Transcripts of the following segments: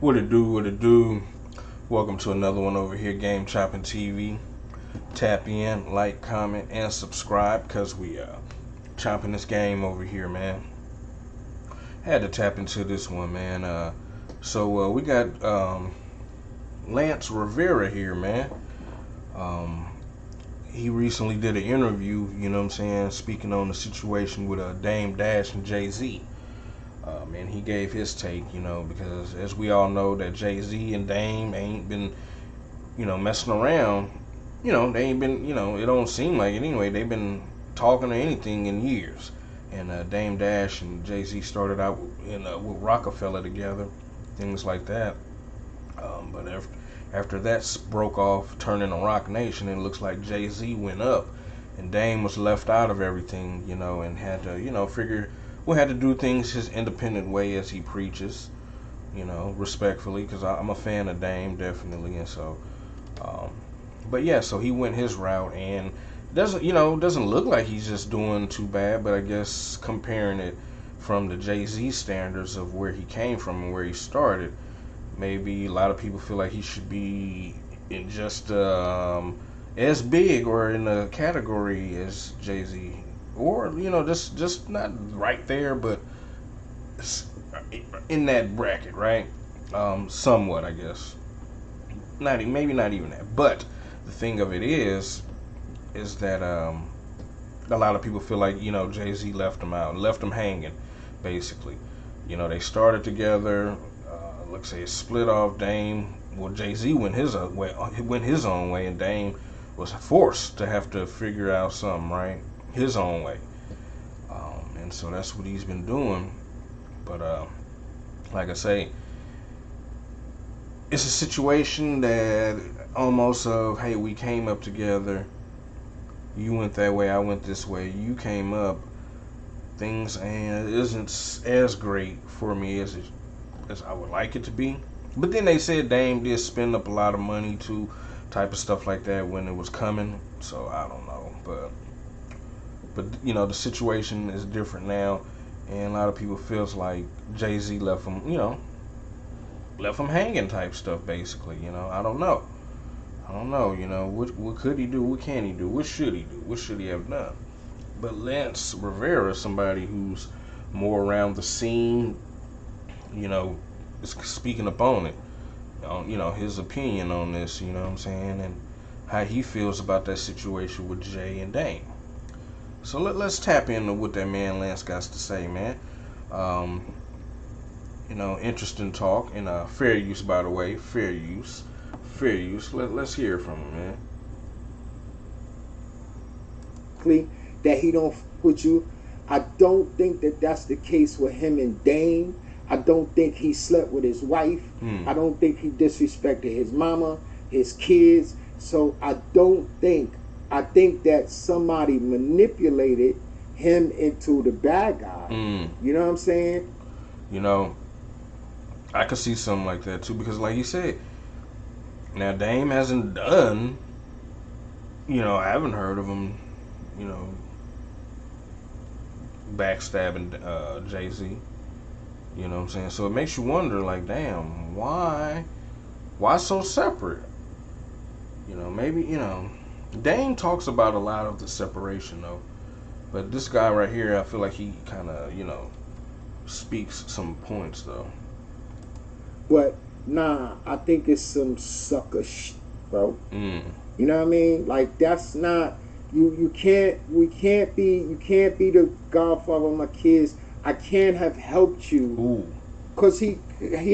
What it do, what it do. Welcome to another one over here, Game Chopping TV. Tap in, like, comment, and subscribe, because we chopping this game over here, man. Had to tap into this one, man. So we got Lance Rivera here, man. He recently did an interview, you know what I'm saying, speaking on the situation with Dame Dash and Jay-Z. And he gave his take, because as we all know that Jay-Z and Dame ain't been, messing around. They ain't been, it don't seem like it anyway. They've been talking or anything in years. And Dame Dash and Jay-Z started out with Rockefeller together, things like that. But after that broke off, turning to Rock Nation, it looks like Jay-Z went up, and Dame was left out of everything, and had to, figure. We had to do things his independent way as he preaches, respectfully, because I'm a fan of Dame, definitely, and so, but yeah, so he went his route, and doesn't look like he's just doing too bad, but I guess comparing it from the Jay-Z standards of where he came from and where he started, maybe a lot of people feel like he should be in just as big or in a category as Jay-Z. Or, just not right there, but in that bracket, right? Somewhat, I guess. Maybe not even that. But the thing of it is that a lot of people feel like, Jay-Z left him out, left him hanging, basically. They started together. Let's say split off. Dame, well, Jay-Z went his own way, and Dame was forced to have to figure out something, right? His own way. And so that's what he's been doing. But like I say, it's a situation that almost of, hey, we came up together. You went that way, I went this way. You came up. Things isn't as great for me as I would like it to be. But then they said Dame did spend up a lot of money too, type of stuff like that when it was coming. So I don't know, but the situation is different now, and a lot of people feels like Jay-Z left him hanging type stuff, basically. I don't know. What could he do? What can he do? What should he do? What should he have done? But Lance Rivera is somebody who's more around the scene, is speaking upon it, his opinion on this, what I'm saying, and how he feels about that situation with Jay and Dame. So let's tap into what that man Lance got to say, man. Interesting talk, and fair use, by the way. Fair use. Let's hear from him, man. That he don't with you. I don't think that that's the case with him and Dame. I don't think he slept with his wife. I don't think he disrespected his mama, his kids. So I think that somebody manipulated him into the bad guy. You know what I'm saying? I could see something like that too, because like you said, now Dame hasn't done, I haven't heard of him, backstabbing Jay-Z. You know what I'm saying? So it makes you wonder, like, damn, why so separate? Maybe, Dame talks about a lot of the separation, though. But this guy right here, I feel like he kind of, speaks some points, though. But, nah, I think it's some sucker shit, bro. You know what I mean? Like, that's not, you can't be the godfather of my kids. I can't have helped you. Because he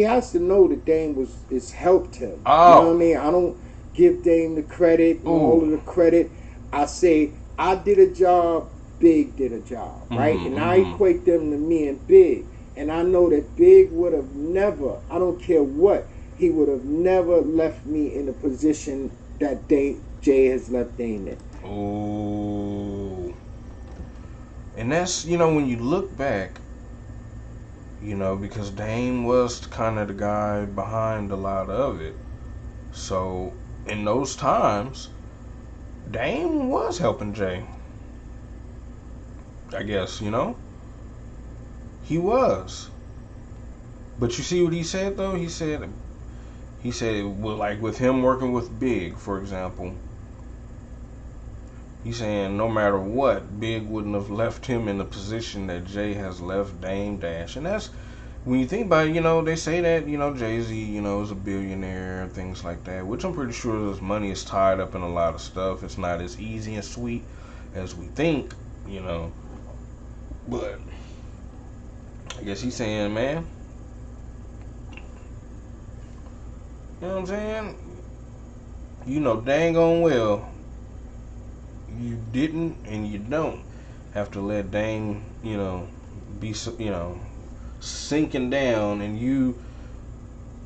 has to know that Dame has helped him. Oh. You know what I mean? I don't give Dame the credit, all of the credit. I say, I did a job, Big did a job, right? And I equate them to me and Big. And I know that Big would have never, I don't care what, he would have never left me in the position that Jay has left Dame in. Oh. And that's, when you look back, because Dame was kind of the guy behind a lot of it. So, in those times, Dame was helping Jay. I guess, He was. But you see what he said though? He said well, like with him working with Big, for example. He's saying no matter what, Big wouldn't have left him in the position that Jay has left Dame Dash, and that's when you think about it, they say that, Jay-Z, is a billionaire, things like that, which I'm pretty sure his money is tied up in a lot of stuff. It's not as easy and sweet as we think, but I guess he's saying, man, you know what I'm saying? Dang on well, you didn't and you don't have to let Dame, be, sinking down, and you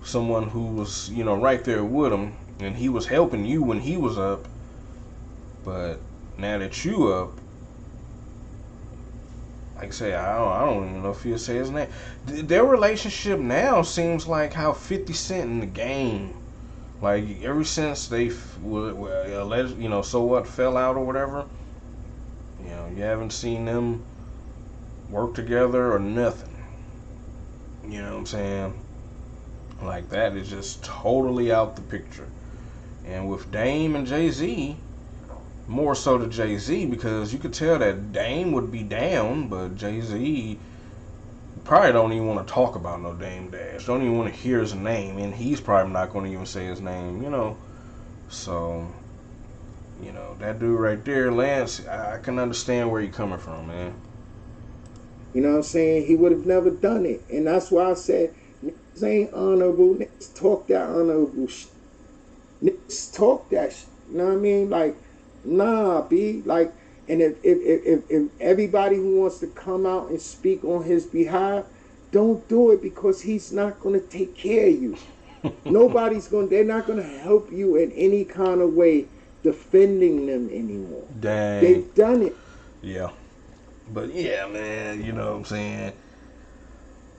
someone who was right there with him, and he was helping you when he was up, but now that you up, like I say, I don't even know if he'll say his name. Their relationship now seems like how 50 Cent in the game, like ever since they so what fell out or whatever, you haven't seen them work together or nothing. You know what I'm saying? Like, that is just totally out the picture. And with Dame and Jay-Z, more so to Jay-Z, because you could tell that Dame would be down, but Jay-Z probably don't even want to talk about no Dame Dash. Don't even want to hear his name, and he's probably not going to even say his name, So, that dude right there, Lance, I can understand where you're coming from, man. You know what I'm saying? He would have never done it. And that's why I said, niggas ain't honorable. Niggas talk that honorable shit. Niggas talk that shit. You know what I mean? Like, nah, B. Like, and if everybody who wants to come out and speak on his behalf, don't do it, because he's not going to take care of you. They're not going to help you in any kind of way defending them anymore. Dang. They've done it. Yeah. But yeah, man, you know what I'm saying?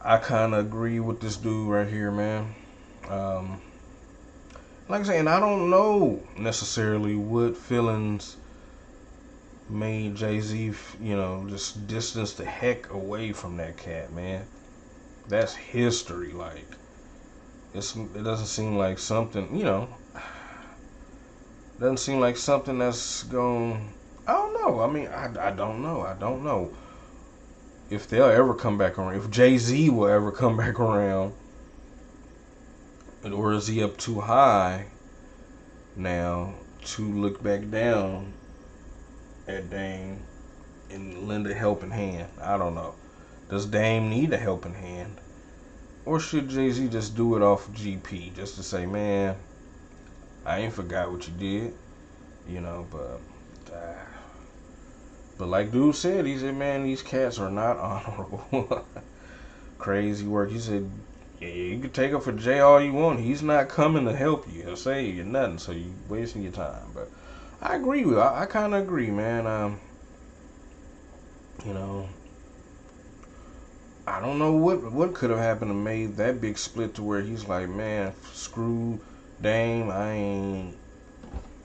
I kind of agree with this dude right here, man. Like I'm saying, I don't know necessarily what feelings made Jay-Z, just distance the heck away from that cat, man. That's history. Like, it doesn't seem like something, doesn't seem like something that's going. I don't know. I mean, I don't know. I don't know if they'll ever come back around. If Jay-Z will ever come back around, or is he up too high now to look back down at Dame and lend a helping hand? I don't know. Does Dame need a helping hand, or should Jay-Z just do it off of GP, just to say, man, I ain't forgot what you did, But like dude said, he said, man, these cats are not honorable. Crazy work. He said, yeah, you can take up for Jay all you want. He's not coming to help you. He'll save you nothing, so you wasting your time. But I agree with you. I kind of agree, man. I don't know what could have happened to made that big split to where he's like, man, screw Dame. I ain't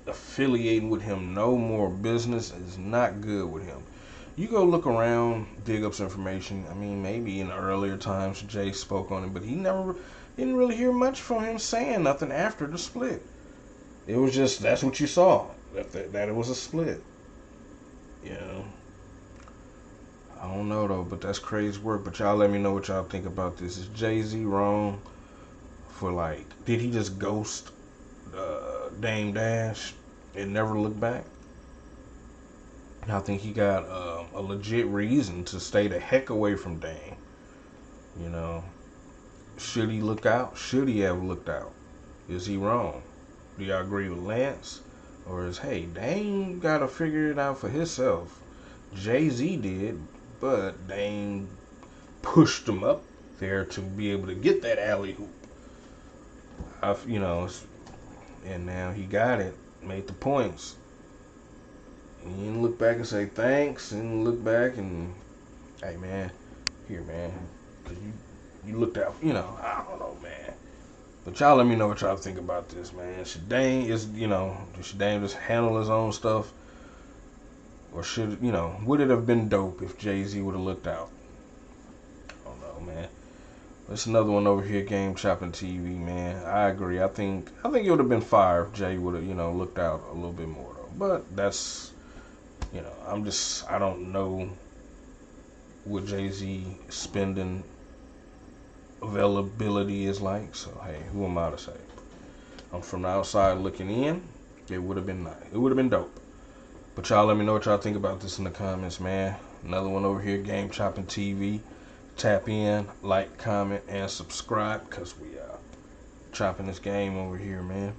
affiliating with him no more. Business is not good with him. You go look around, dig up some information. I mean, maybe in the earlier times Jay spoke on it, but he never didn't really hear much from him saying nothing after the split. It was just, that's what you saw, that it was a split. I don't know though, but that's crazy work. But y'all let me know what y'all think about this. Is Jay-Z wrong for, like, did he just ghost Dame Dash and never look back? I think he got a legit reason to stay the heck away from Dame. Should he look out? Should he have looked out? Is he wrong? Do y'all agree with Lance? Or is, hey, Dame got to figure it out for himself? Jay-Z did, but Dame pushed him up there to be able to get that alley hoop. And now he got it, made the points. And you didn't look back and say thanks, and look back and, hey man, here man, because you looked out, I don't know, man. But y'all let me know what y'all think about this, man. Should Dame just handle his own stuff? Or would it have been dope if Jay-Z would have looked out? I don't know, man. It's another one over here, Game Chopping TV, man. I agree. I think it would have been fire if Jay would have, looked out a little bit more though. But that's, I don't know what Jay-Z spending availability is like. So hey, who am I to say? I'm from the outside looking in. It would have been nice. It would have been dope. But y'all let me know what y'all think about this in the comments, man. Another one over here, Game Chopping TV. Tap in, like, comment, and subscribe, because we chopping this game over here, man.